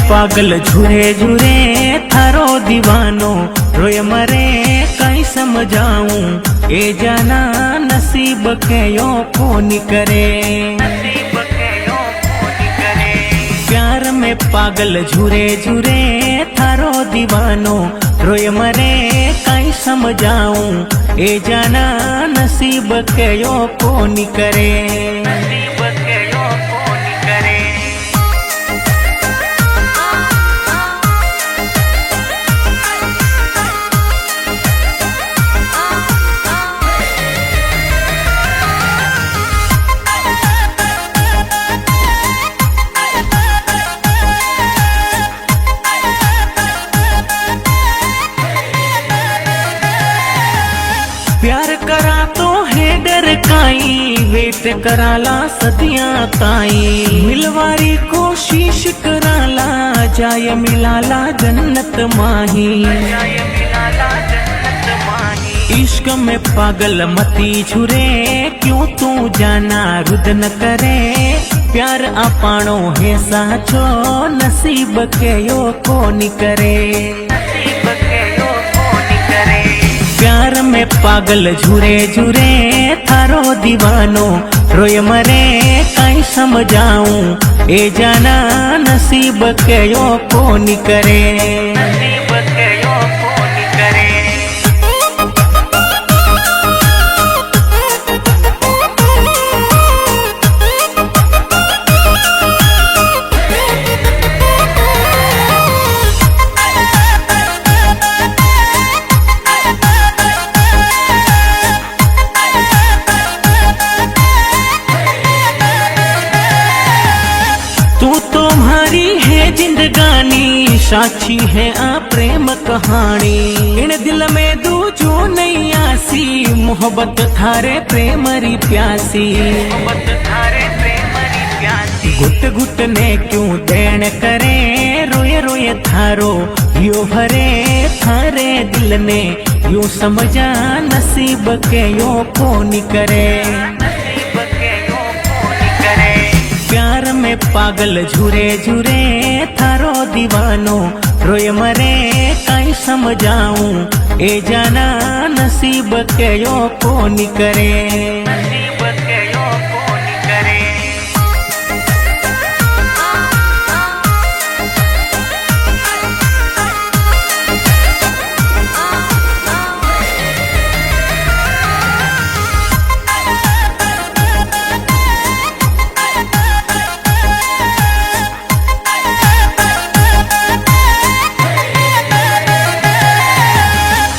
पागल झूरे झूरे थारो दीवानो रोए मरे कहीं समझाऊं ए जाना नसीब के यो कौन करे। प्यार में पागल झूरे झूरे थारो दीवानो रोए मरे कहीं समझाऊं ए जाना नसीब के यो कौन करे। प्यार करा तो है डर काई वेट कराला सदियां ताई मिलवारी कोशिश कराला जाय मिलाला जन्नत माही। इश्क में पागल मती झुरे क्यों तू जाना रुद न करे। प्यार अपाणो है साचो नसीब के यो कौन करे। प्यार में पागल झूरे झूरे थारो दीवानो रोए मरे कहीं समझाऊं ए जाना नसीब के यो कौन करे। तुम्हारी है जिंदगानी साक्षी है आ प्रेम कहानी। इन दिल में दूजो नहीं आसी मोहब्बत थारे प्रेमरी प्यासी। घुट घुट ने क्यों देन करे रोए रोए थारो यो भरे थारे दिल ने यूं समझा नसीब के यो कौन करे। प्यार में पागल झूरे झूरे थारो दीवानो रोए मरे कहीं समझाऊं ए जाना नसीब के यो कौन करे।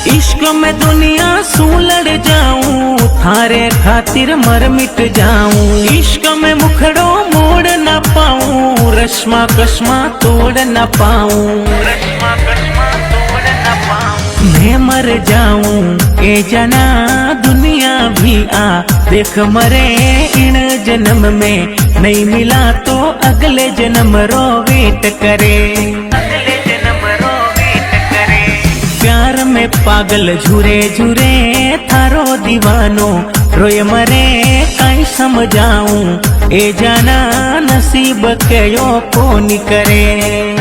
इश्क में दुनिया सू लड़ जाऊं थारे खातिर मर मिट जाऊं। इश्क में मुखड़ो मोड़ न पाऊं रश्मा कश्मा तोड़ न पाऊं। मैं मर जाऊं ए जना दुनिया भी आ देख मरे इन जन्म में नहीं मिला तो अगले जन्म रो वेट करे। प्यार में पागल झूरे झूरे थारो दीवानो रोए मरे कहीं समझाऊं ए जाना नसीब के यो कौन करे।